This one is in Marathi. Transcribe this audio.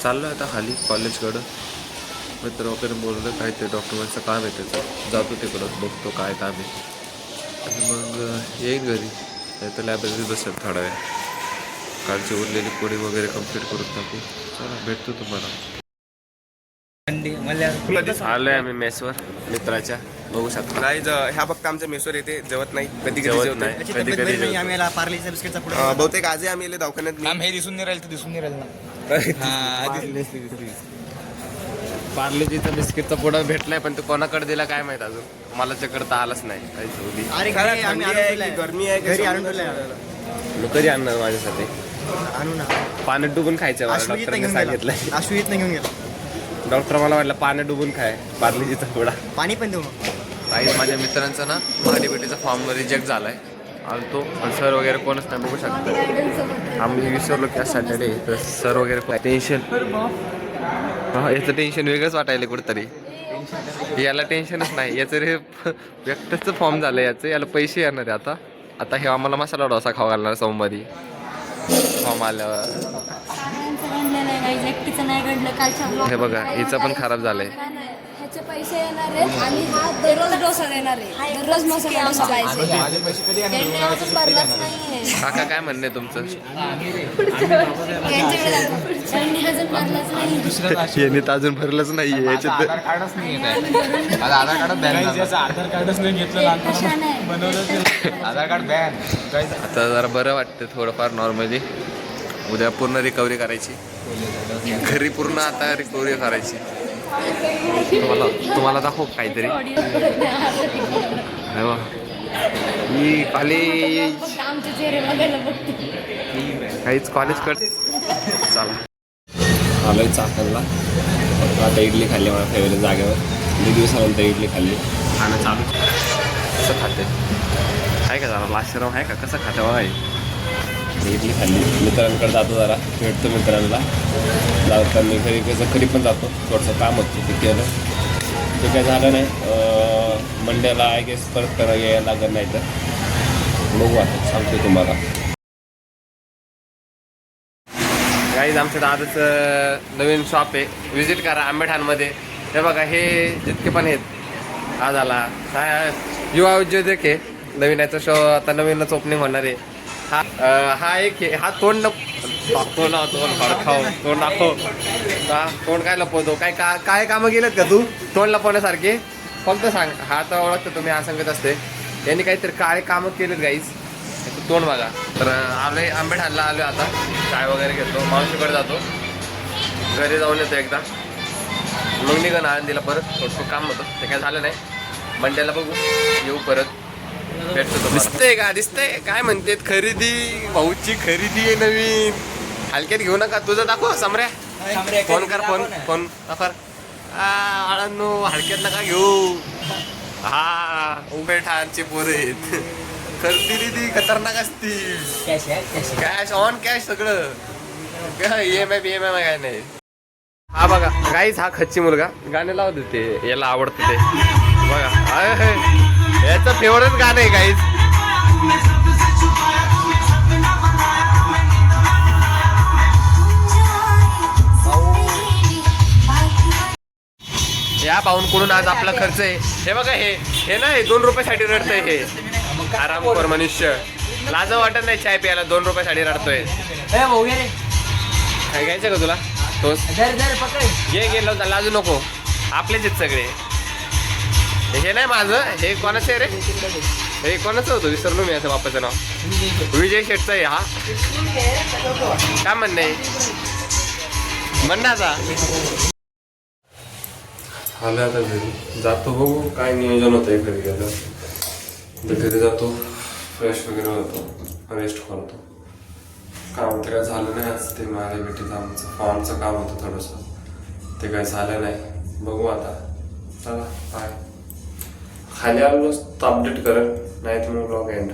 चाललो आता खाली कॉलेजकडं. मित्र वगैरे बोललं काय ते डॉक्युमेंटचं काम आहे त्याचं, जातो तिकडं बघतो काय काम आहे आणि मग येईन घरी. नाही तर लायब्ररीत बसेल थोडा वेळ. कालची उरलेली कोडी वगैरे कंप्लीट करून टाकू. चला भेटतो तुम्हाला. आलोय आम्ही मेसवर मित्राच्या, बघू शकतो. गाईज ह्या फक्त आमच्या मेसवर येते, जेवत नाही, कधी कधी जेवत जेवत नाही, नाही. कधी कधी जेवतो. आम्हाला पार्लेच्या बिस्किटचा पुढे बहुतेक आजही आम्ही येले दवाखान्यात. काम हे दिसून नाही राहिलं तर दिसून नाही राहिलं ना. पार्लेजीचा बिस्किटचा पुडा भेटलाय, पण तो कोणाकडे दिला काय माहित अजून. मला चकडता आलाच नाही काही चवली. अरे खरं थंडी आहे की गरमी आहे, घरी आणून मग कधी आणणार माझ्यासाठी? आणू ना. पाण्यात डुबून खायचं डॉक्टरने सांगितलंय. अश्वित नाही घेऊन गेला. डॉक्टर मला वाटलं पाण्यात डुबून खाय पार्लेजीचा पुडा. पाणी पण देऊ मग. काही माझ्या मित्रांचा ना महाडीबीटीचा फॉर्म रिजेक्ट झालाय. आलतो सर वगैरे कोणच नाही, बघू शकतो. आम्ही विसरलो की सॅटर्डे, तर सर वगैरे टेन्शन. हा याचं टेन्शन वेगळंच वाटायला कुठंतरी. याला टेन्शनच नाही, याचं रे व्यक्तच फॉर्म झालं याचं. याला पैसे येणार आहे आता हे आम्हाला मसाला डोसा खावा घालणार सोमवारी फॉर्म आल्यावर. हे बघा हिचं पण खराब झालंय. पैसे येणार आहेत आणि हा दररोज डोसा देणार आहे, दररोज मसाला डोसा पाहिजे. त्यांनी अजून भरलाच नाहीये. काका काय म्हणणे तुमचं? त्यांनी अजून भरलाच नाही. यांनी तर अजून भरलंच नाहीये याच्यात. आधार कार्डच नाही येत. आधार कार्डच नाही घेतलं, आधार कार्ड बॅन. आता जरा बरं वाटतं थोडंफार नॉर्मली. उद्या पूर्ण रिकव्हरी करायची, घरी पूर्ण आता रिकव्हरी करायची. तुम्हाला दाखव काहीतरी. ही कॉलेज काहीच कॉलेज करते. चला आलोय चाकणला. आता इडली खाल्ली मला फेवरेट जागेवर. 2 दिवसानंतर इडली खाल्ली. खाणं चालू. कसं खाते आहे का, जरा लाशराव आहे का, कसं खाते बघा. इडली खाल्ली. मित्रांकडे जातो, जरा भेटतो मित्रांना. जाताना घरी पण जातो. थोडंसं काम होतं ते केलं, ते काय झालं नाही. मंडेला आय गेस परत यायला लागत नाही, तर बघू आता सांगतो तुम्हाला. गाईज आमच्या दादाचं नवीन शॉप आहे, व्हिजिट करा आंबेठाणमध्ये. हे बघा हे जितके पण आहेत. हा झाला युवा उद्योजक आहे, नवीन याचा शो आता नवीनच ओपनिंग होणार आहे. हा एक आहे. हा तोंड तोंड दाखव. तोंड काय लपवतो? काय कामं केलेत का तू तोंड लपवण्यासारखे? फक्त सांग. हा तर ओळखतो तुम्ही, हा सांगत असते. यांनी काहीतरी काय कामं केलेत गाईस. तोंड बघा. तर आलोय आंबेठाणला आलोय आता. चाय वगैरे घेतो, मावशीकडे जातो, घरी जाऊन येतो एकदा, मग निघन आळंदीला परत. थोडंसं काम होतं, ते काय झालं नाही. मंडेला बघू येऊ परत, भेटतो. दिसतंय का? दिसतंय काय म्हणतेत? खरेदी, भाऊची खरेदी आहे नवीन. हलक्यात घेऊ नका. तुझं दाखव सम्र्या. फोन कर, फोन कर. आळंदो हलक्यात नका घेऊ. हा उंबेठाणची पोरं आहेत. खरेदी खतरनाक असती. कॅश ऑन कॅश सगळं. EMI काय नाही. हा बघा गाईज, हा खच्ची मुलगा गाणे लावत होते, याला आवडतं ते बघा. याचं फेवरेट गाणं आहे गाईज. या पाहूनकडून आज आपला खर्च आहे. हे बघा हे ना, हे 2 रुपयासाठी रडतंय. हे आरामखोर मनुष्य. लाज वाटत नाही चाय प्यायला, 2 रुपयासाठी रडतोय. काय घ्यायचं का तुला? तोच घे लाजू नको. आपलेच आहेत सगळे. हे नाही माझं, हे कोणाचं आहे रे? हे कोणाचं होतं विसरलो मी असं बापाचं नाव. विजय शेठचं आहे हा. काय म्हणणं आहे म्हणणं आता. आलं आता घरी जातो, बघू काय नियोजन होतं आहे. घरी गेलं घरी जातो, फ्रेश वगैरे होतो, रेस्ट करतो. काम तर काय झालं नाही आज. ते माझ्या भेटीचं आमचं फॉर्मचं काम होतं थोडंसं, ते काय झालं नाही. बघू आता. चला बाय. खाली आलो तर अपडेट करेल, नाही तर मग ब्लॉग एंड.